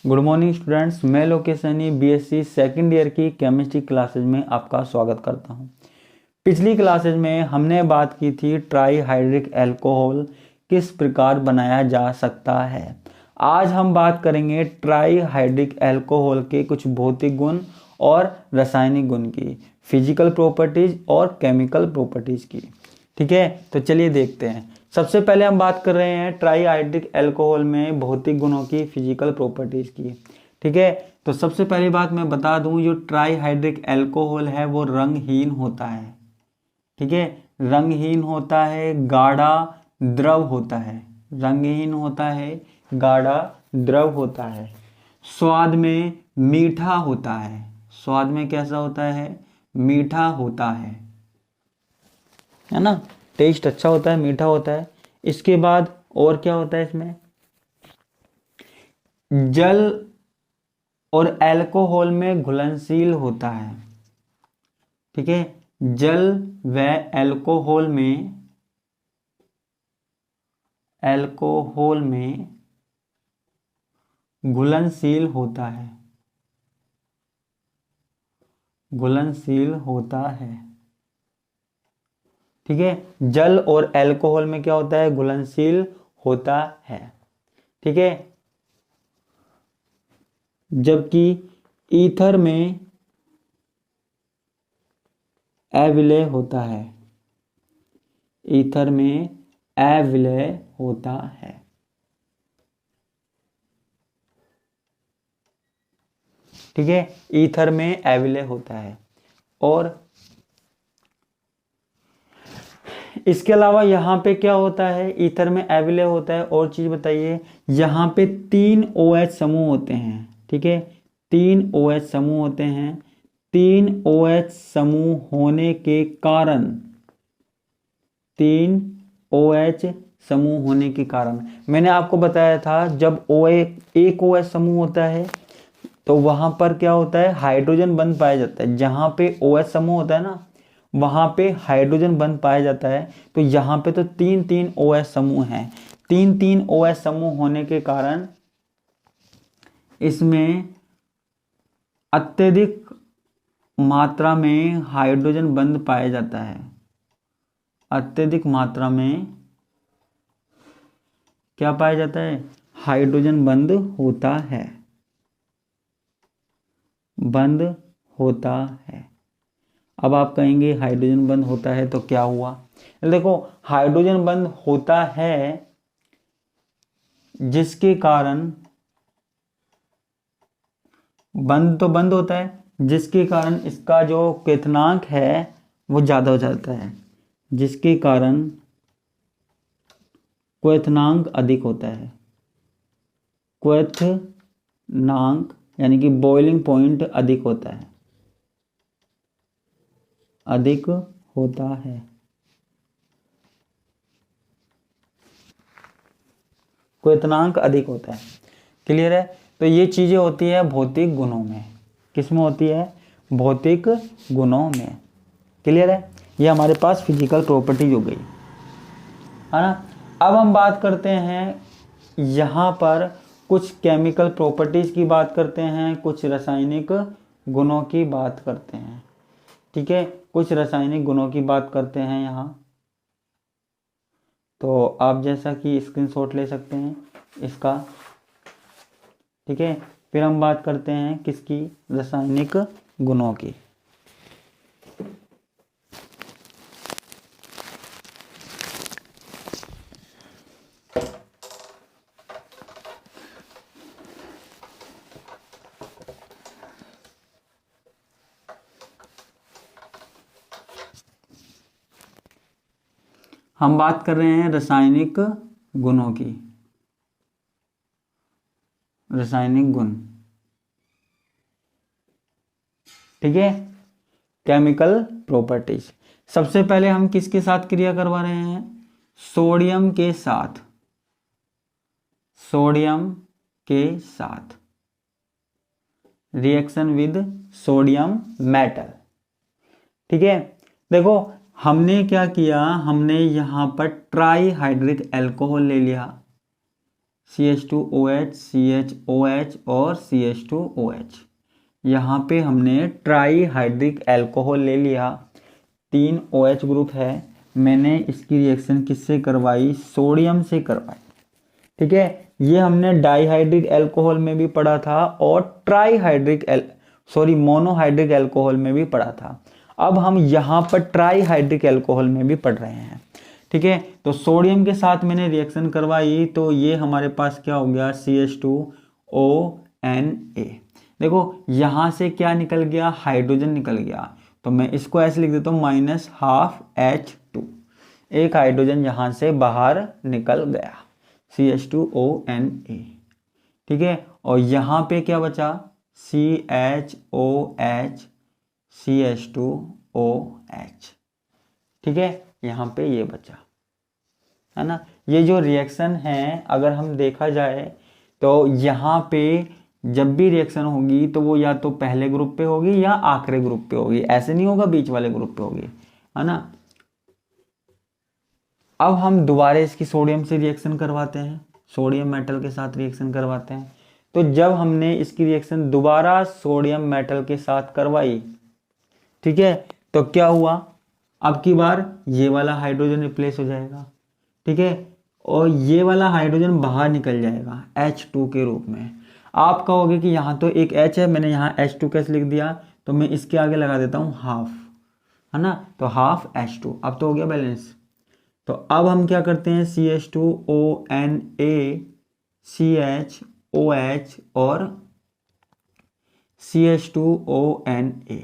Good morning students, मैं Lokesh Saini BSc second year की chemistry classes में आपका स्वागत करता हूं। पिछली क्लासेज में हमने बात की थी ट्राईहाइड्रिक अल्कोहल किस प्रकार बनाया जा सकता है। आज हम बात करेंगे ट्राईहाइड्रिक अल्कोहल के कुछ भौतिक गुण और रासायनिक गुण की, फिजिकल प्रॉपर्टीज और केमिकल प्रॉपर्टीज की। ठीक है, तो चलिए देखते हैं। सबसे पहले हम बात कर रहे हैं ट्राईहाइड्रिक अल्कोहल में भौतिक गुणों की, फिजिकल प्रॉपर्टीज की। ठीक है, तो सबसे पहली बात मैं बता दूं, जो ट्राईहाइड्रिक अल्कोहल है वो रंगहीन होता है। ठीक है, रंगहीन होता है, गाढ़ा द्रव होता है। रंगहीन होता है, गाढ़ा द्रव होता है। स्वाद में मीठा होता है। स्वाद में कैसा होता है? मीठा होता है ना। टेस्ट अच्छा होता है, मीठा होता है। इसके बाद और क्या होता है इसमें? जल और अल्कोहल में घुलनशील होता है। ठीक है, जल व अल्कोहल में घुलनशील होता है। घुलनशील होता है। ठीक है, जल और अल्कोहल में क्या होता है? घुलनशील होता है। ठीक है, जबकि ईथर में अविलय होता है। ईथर में अविलय होता है। ठीक है, ईथर में अविलय होता है। और इसके अलावा यहाँ पे क्या होता है? ईथर में अविलय होता है। और चीज बताइए, यहाँ पे 3 OH समूह होते हैं। ठीक है, 3 OH समूह होते हैं। 3 OH समूह होने के कारण 3 OH समूह होने के कारण मैंने आपको बताया था, जब एक OH समूह होता है तो वहां पर क्या होता है? हाइड्रोजन बंध पाया जाता है। जहां पे OH समूह होता है ना, वहां पे हाइड्रोजन बंध पाया जाता है। तो यहाँ पे तो 3 OH समूह हैं। 3 OH समूह होने के कारण इसमें अत्यधिक मात्रा में हाइड्रोजन बंध पाया जाता है। अत्यधिक मात्रा में क्या पाया जाता है? हाइड्रोजन बंध होता है। बंद होता है। अब आप कहेंगे हाइड्रोजन बंद होता है तो क्या हुआ? देखो, हाइड्रोजन बंद होता है जिसके कारण, बंद तो बंद होता है जिसके कारण इसका जो क्वथनांक है वो ज्यादा हो जाता है। जिसके कारण क्वथनांक अधिक होता है। क्वथनांक यानी कि बॉइलिंग पॉइंट अधिक होता है। अधिक होता है। क्वथनांक अधिक होता है। क्लियर है? तो ये चीजें होती है भौतिक गुणों में। किसमें होती है? भौतिक गुणों में। क्लियर है? ये हमारे पास फिजिकल प्रॉपर्टी हो गई, है ना। अब हम बात करते हैं, यहाँ पर कुछ केमिकल प्रॉपर्टीज की बात करते हैं, कुछ रासायनिक गुणों की बात करते हैं। ठीक है, कुछ रासायनिक गुणों की बात करते हैं यहाँ। तो आप जैसा कि स्क्रीनशॉट ले सकते हैं इसका। ठीक है, फिर हम बात करते हैं किसकी? रासायनिक गुणों की। हम बात कर रहे हैं रासायनिक गुणों की। रासायनिक गुण। ठीक है, केमिकल प्रॉपर्टीज। सबसे पहले हम किसके साथ क्रिया करवा रहे हैं? सोडियम के साथ। सोडियम के साथ रिएक्शन विद सोडियम मेटल। ठीक है, देखो हमने क्या किया, हमने यहां पर ट्राईहाइड्रिक अल्कोहल ले लिया। CH2OH, CHOH और CH2OH। यहाँ पे हमने ट्राई हाइड्रिक एल्कोहल ले लिया, 3 OH ग्रुप है, मैंने इसकी रिएक्शन किससे करवाई, सोडियम से करवाई। ठीक है, ये हमने डाईहाइड्रिक एल्कोहल में भी पढ़ा था और मोनोहाइड्रिक एल्कोहल में भी पढ़ा था। अब हम यहाँ पर ट्राईहाइड्रिक एल्कोहल में भी पढ़ रहे हैं। ठीक है, तो सोडियम के साथ मैंने रिएक्शन करवाई तो ये हमारे पास क्या हो गया, CH2ONA। देखो यहाँ से क्या निकल गया, हाइड्रोजन निकल गया, तो मैं इसको ऐसे लिख देता हूँ -12H2। एक हाइड्रोजन यहाँ से बाहर निकल गया, CH2ONA। ठीक है, और यहाँ पे क्या बचा, CHOH, CH2OH। ठीक है, यहाँ पे ये बचा, है ना। ये जो रिएक्शन है अगर हम देखा जाए तो यहाँ पे जब भी रिएक्शन होगी तो वो या तो पहले ग्रुप पे होगी या आखिरी ग्रुप पे होगी, ऐसे नहीं होगा बीच वाले ग्रुप पे होगी, है ना। अब हम दोबारा इसकी सोडियम से रिएक्शन करवाते हैं, सोडियम मेटल के साथ रिएक्शन करवाते हैं। तो जब हमने इसकी रिएक्शन दोबारा सोडियम मेटल के साथ करवाई, ठीक है, तो क्या हुआ, अब की बार ये वाला हाइड्रोजन रिप्लेस हो जाएगा। ठीक है, और ये वाला हाइड्रोजन बाहर निकल जाएगा H2 के रूप में। आप कहोगे कि यहाँ तो एक H है, मैंने यहाँ H2 कैसे लिख दिया, तो मैं इसके आगे लगा देता हूँ हाफ, है ना, तो हाफ H2। अब तो हो गया बैलेंस। तो अब हम क्या करते हैं, CH2ONA, CHOH और CH2ONA।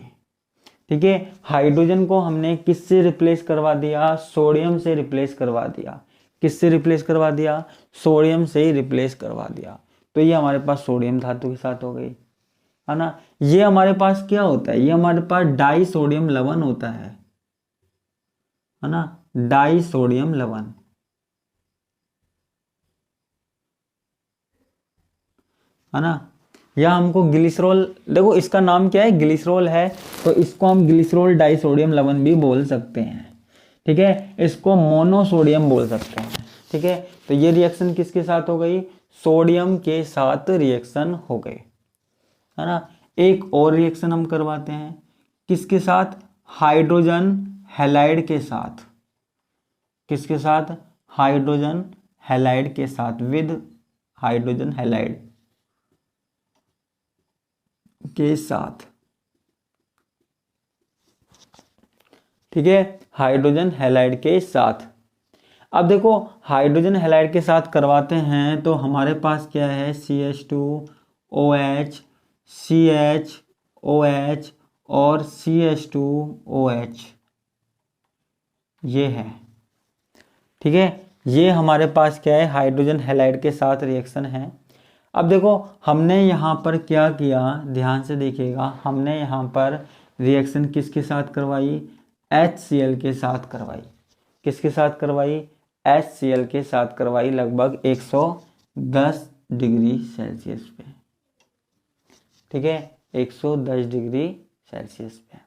ठीक है, हाइड्रोजन को हमने किससे रिप्लेस करवा दिया, सोडियम से रिप्लेस करवा दिया। किससे रिप्लेस करवा दिया, सोडियम से ही रिप्लेस करवा दिया। तो ये हमारे पास सोडियम धातु के साथ हो गई, है ना। ये हमारे पास क्या होता है, ये हमारे पास डाई सोडियम लवण होता है ना, डाई सोडियम लवण, है ना। या हमको ग्लिसरॉल, देखो इसका नाम क्या है, ग्लिसरॉल है, तो इसको हम ग्लिसरॉल डाइसोडियम लवण भी बोल सकते हैं। ठीक है, इसको मोनोसोडियम बोल सकते हैं। ठीक है, तो ये रिएक्शन किसके साथ हो गई, सोडियम के साथ रिएक्शन हो गई, है ना। एक और रिएक्शन हम करवाते हैं, किसके साथ, हाइड्रोजन हैलाइड के साथ। किसके साथ, हाइड्रोजन हैलाइड के साथ, विद हाइड्रोजन हैलाइड के साथ। ठीक है, हाइड्रोजन हैलाइड के साथ। अब देखो हाइड्रोजन हैलाइड के साथ करवाते हैं तो हमारे पास क्या है, CH2OH, CHOH और CH2OH, ये है। ठीक है, ये हमारे पास क्या है, हाइड्रोजन हैलाइड के साथ रिएक्शन है। अब देखो हमने यहाँ पर क्या किया, ध्यान से देखिएगा, हमने यहाँ पर रिएक्शन किसके साथ करवाई, HCl के साथ करवाई। किसके साथ करवाई, HCl के साथ करवाई, लगभग 110 डिग्री सेल्सियस पे। ठीक है, 110 डिग्री सेल्सियस पे।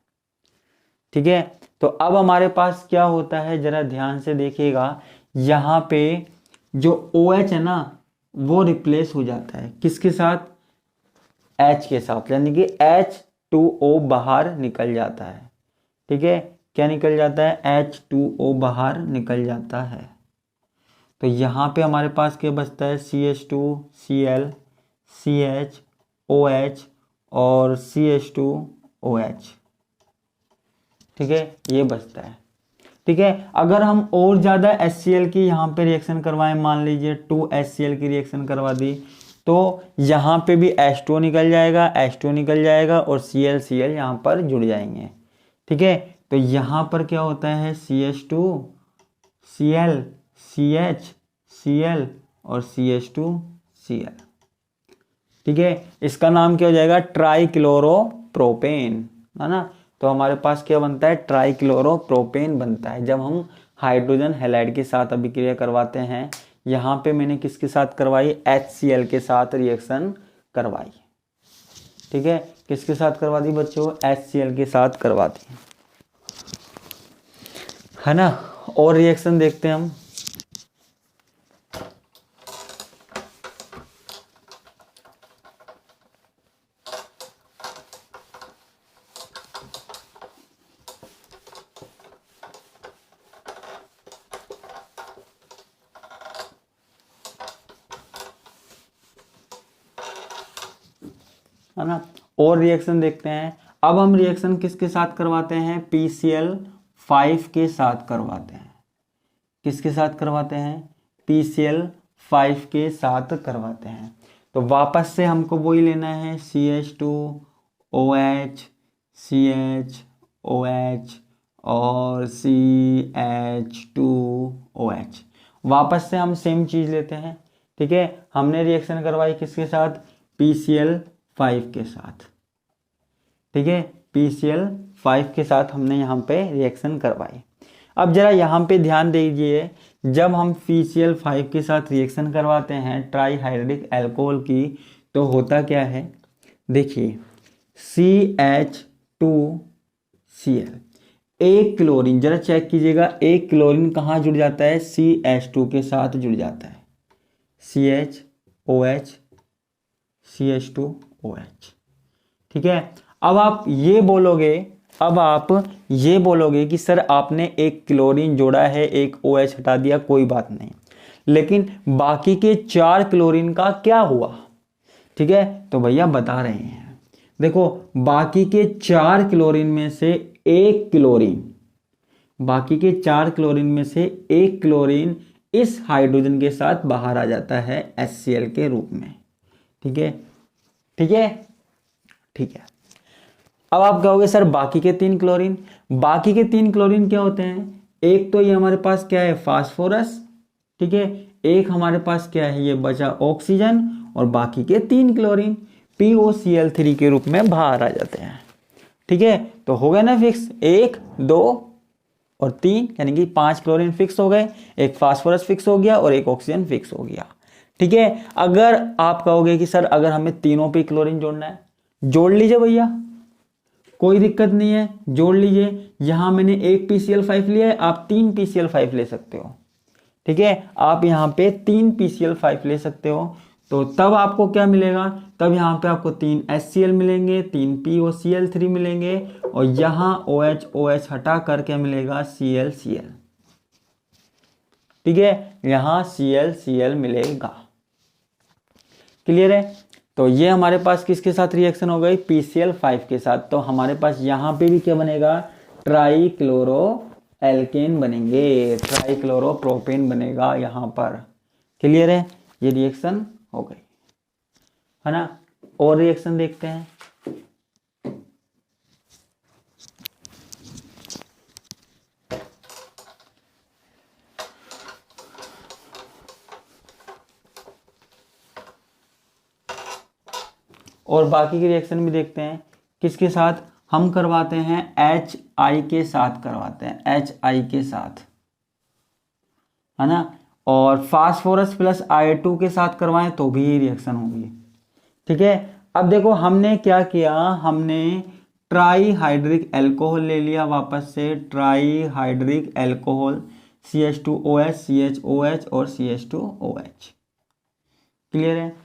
ठीक है, तो अब हमारे पास क्या होता है, जरा ध्यान से देखिएगा, यहाँ पे जो OH है ना वो रिप्लेस हो जाता है किसके साथ, H के साथ, यानी कि H2O बाहर निकल जाता है। ठीक है, क्या निकल जाता है, H2O बाहर निकल जाता है। तो यहाँ पे हमारे पास क्या बचता है, CH2Cl, CHOH और CH2OH। ठीक है, ये बचता है। ठीक है, अगर हम और ज़्यादा HCl की यहाँ पे रिएक्शन करवाएं, मान लीजिए 2HCl की रिएक्शन करवा दी, तो यहाँ पे भी H2O निकल जाएगा, H2O निकल जाएगा और Cl यहाँ पर जुड़ जाएंगे। ठीक है, तो यहाँ पर क्या होता है, CH2Cl, CHCl और CH2Cl। ठीक है, इसका नाम क्या हो जाएगा, ट्राइक्लोरोप्रोपेन, है ना। तो हमारे पास क्या बनता है, ट्राइक्लोरोप्रोपेन बनता है जब हम हाइड्रोजन हैलाइड के साथ अभिक्रिया करवाते हैं। यहाँ पे मैंने किसके साथ करवाई, HCl के साथ रिएक्शन करवाई। ठीक है, किसके साथ करवा दी बच्चों, HCl के साथ करवा दी, है ना। और रिएक्शन देखते हैं हम, है ना। और रिएक्शन देखते हैं। अब हम रिएक्शन किसके साथ करवाते हैं, PCl5 के साथ करवाते हैं। किसके साथ करवाते हैं, PCl5 के साथ करवाते हैं। तो वापस से हमको वही लेना है, CH2OH, CHOH और CH2OH। वापस से हम सेम चीज़ लेते हैं, ठीक है। हमने रिएक्शन करवाई किसके साथ, PCl5 के साथ, ठीक है। PCl5 के साथ हमने यहाँ पे रिएक्शन करवाई। अब जरा यहाँ पे ध्यान दीजिए, जब हम PCl5 के साथ रिएक्शन करवाते हैं ट्राईहाइड्रिक अल्कोहल की, तो होता क्या है, देखिए CH2Cl, एक क्लोरीन, जरा चेक कीजिएगा, एक क्लोरीन कहाँ जुड़ जाता है, CH2 के साथ जुड़ जाता है, CHOH, CH2OH, ठीक है। अब आप ये बोलोगे कि सर आपने एक क्लोरीन जोड़ा है, एक OH हटा दिया, कोई बात नहीं, लेकिन बाकी के 4 क्लोरीन का क्या हुआ, ठीक है। तो भैया बता रहे हैं, देखो बाकी के 4 क्लोरीन में से एक क्लोरीन इस हाइड्रोजन के साथ बाहर आ जाता है HCl के रूप में, ठीक है। अब आप कहोगे सर बाकी के 3 क्लोरीन क्या होते हैं, एक तो ये हमारे पास क्या है, फास्फोरस, ठीक है। एक हमारे पास क्या है, ये बचा ऑक्सीजन, और बाकी के 3 क्लोरीन POCl3 के रूप में बाहर आ जाते हैं, ठीक है। तो हो गया ना फिक्स, 1, 2 और 3, यानी कि 5 क्लोरीन फिक्स हो गए, एक फास्फोरस फिक्स हो गया और एक ऑक्सीजन फिक्स हो गया, ठीक है। अगर आप कहोगे कि सर अगर हमें तीनों पे क्लोरीन जोड़ना है, जोड़ लीजिए भैया, कोई दिक्कत नहीं है, जोड़ लीजिए। यहां मैंने एक PCl5 लिया है, आप 3 PCl5 ले सकते हो, ठीक है। आप यहाँ पे 3 PCl5 ले सकते हो, तो तब आपको क्या मिलेगा, तब यहाँ पे आपको 3 HCl मिलेंगे, 3 POCl3 मिलेंगे, और यहाँ OH हटा कर क्या मिलेगा, Cl, ठीक है। यहाँ Cl मिलेगा, क्लियर है। तो ये हमारे पास किसके साथ रिएक्शन हो गई, PCl5 के साथ। तो हमारे पास यहाँ पे भी क्या बनेगा, ट्राईक्लोरो एल्केन बनेंगे, ट्राईक्लोरोप्रोपेन बनेगा यहाँ पर, क्लियर है। ये रिएक्शन हो गई, है ना। और रिएक्शन देखते हैं। और बाकी की रिएक्शन भी देखते हैं, किसके साथ हम करवाते हैं, HI के साथ करवाते हैं, HI के साथ, है ना। और फास्फोरस प्लस I2 के साथ करवाएं तो भी रिएक्शन होगी, ठीक है। अब देखो हमने क्या किया, हमने ट्राईहाइड्रिक अल्कोहल ले लिया, वापस से ट्राईहाइड्रिक अल्कोहल, CH2OH, CHOH और CH2OH, क्लियर है,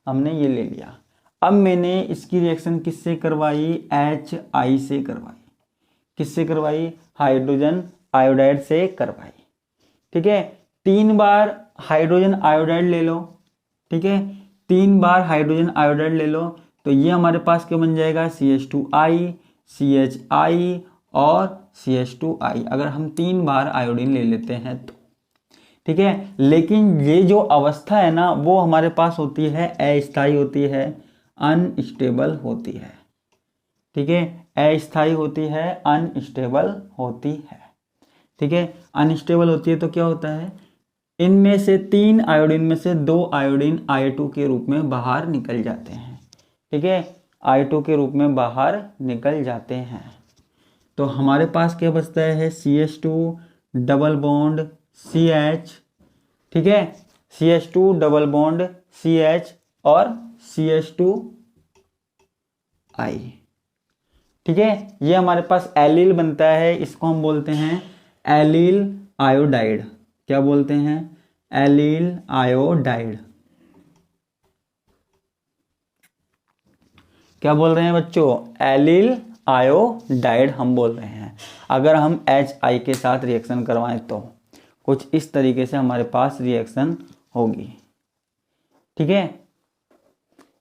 हमने ये ले लिया। अब मैंने इसकी रिएक्शन किससे करवाई, HI से करवाई, किससे करवाई, हाइड्रोजन आयोडाइड से करवाई, ठीक है। 3 बार हाइड्रोजन आयोडाइड ले लो, ठीक है, 3 बार हाइड्रोजन आयोडाइड ले लो, तो ये हमारे पास क्या बन जाएगा, CH2I, CHI और CH2I, अगर हम 3 बार आयोडीन ले लेते हैं तो, ठीक है। लेकिन ये जो अवस्था है ना, वो हमारे पास होती है अस्थायी होती है, अनस्टेबल होती है, ठीक है। अस्थायी होती है, अनस्टेबल होती है, ठीक है। अनस्टेबल होती है तो क्या होता है, इनमें से 3 आयोडीन में से 2 आयोडीन I2 के रूप में बाहर निकल जाते हैं, ठीक है, I2 के रूप में बाहर निकल जाते हैं। तो हमारे पास क्या बचता है, CH2 डबल बॉन्ड CH, ठीक है, CH2 डबल बॉन्ड CH और CH2I, ठीक है। ये हमारे पास एलिल बनता है, इसको हम बोलते हैं एलिल आयोडाइड, क्या बोलते हैं, एलिल आयोडाइड, क्या बोल रहे हैं बच्चों, एलिल आयोडाइड हम बोल रहे हैं। अगर हम HI के साथ रिएक्शन करवाएं तो कुछ इस तरीके से हमारे पास रिएक्शन होगी, ठीक है।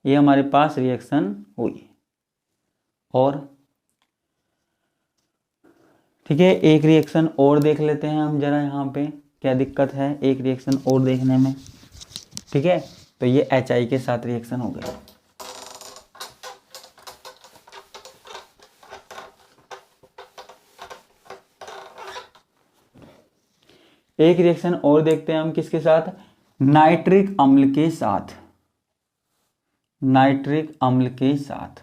ये हमारे पास रिएक्शन हुई। और ठीक है, एक रिएक्शन और देख लेते हैं हम जरा, यहाँ पे क्या दिक्कत है एक रिएक्शन और देखने में। ठीक है, तो ये HI के साथ रिएक्शन हो गया। एक रिएक्शन और देखते हैं हम किसके साथ, नाइट्रिक अम्ल के साथ। नाइट्रिक अम्ल के साथ।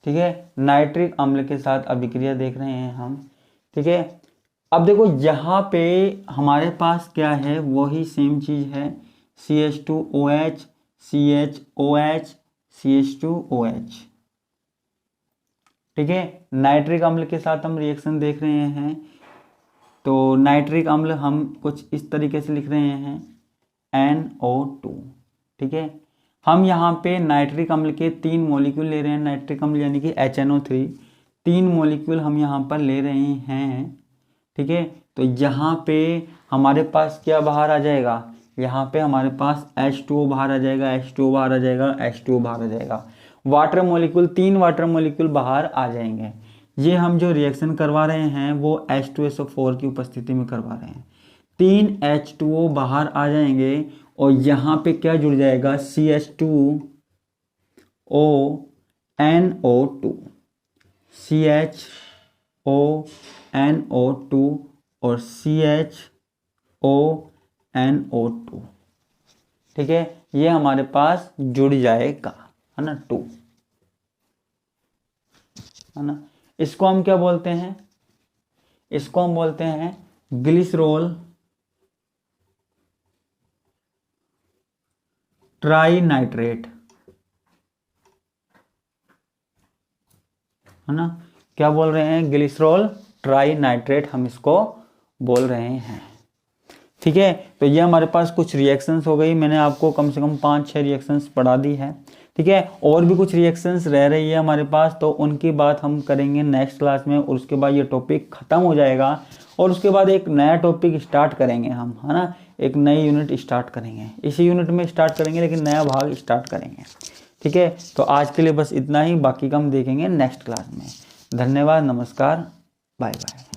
ठीक है, नाइट्रिक अम्ल के साथ अभिक्रिया देख रहे हैं हम। ठीक है, अब देखो यहाँ पे हमारे पास क्या है, वही सेम चीज है, CH2OH CHOH CH2OH। ठीक है, नाइट्रिक अम्ल के साथ हम रिएक्शन देख रहे हैं। तो नाइट्रिक अम्ल हम कुछ इस तरीके से लिख रहे हैं, NO2। ठीक है, हम यहाँ पे नाइट्रिक अम्ल के 3 मॉलिक्यूल ले रहे हैं, नाइट्रिक अम्ल यानी कि HNO3, 3 मॉलिक्यूल हम यहाँ पर ले रहे हैं। ठीक है, तो यहाँ पे हमारे पास क्या बाहर आ जाएगा, यहाँ पे हमारे पास H2O बाहर आ जाएगा, H2O बाहर आ जाएगा, H2O बाहर आ जाएगा। वाटर मॉलिक्यूल, 3 वाटर मॉलिक्यूल बाहर आ जाएंगे। ये हम जो रिएक्शन करवा रहे हैं वो H2SO4 की उपस्थिति में करवा रहे हैं। 3 H2O बाहर आ जाएंगे और यहाँ पे क्या जुड़ जाएगा, CH2ONO2, CHONO2 और CHONO2। ठीक है, ये हमारे पास जुड़ जाएगा, है ना, 2, है ना। इसको हम क्या बोलते हैं, इसको हम बोलते हैं ग्लिसरॉल ट्राइनाइट्रेट, है ना। क्या बोल रहे हैं, ग्लिसरॉल ट्राइनाइट्रेट हम इसको बोल रहे हैं। ठीक है, तो ये हमारे पास कुछ रिएक्शंस हो गई, मैंने आपको कम से कम 5-6 रिएक्शंस पढ़ा दी है। ठीक है, और भी कुछ रिएक्शंस रह रही है हमारे पास, तो उनकी बात हम करेंगे नेक्स्ट क्लास में, और उसके बाद ये टॉपिक खत्म हो जाएगा और उसके बाद एक नया टॉपिक स्टार्ट करेंगे हम, है ना। एक नई यूनिट स्टार्ट करेंगे, इसी यूनिट में स्टार्ट करेंगे लेकिन नया भाग स्टार्ट करेंगे। ठीक है, तो आज के लिए बस इतना ही, बाकी का हम देखेंगे नेक्स्ट क्लास में। धन्यवाद, नमस्कार, बाय बाय।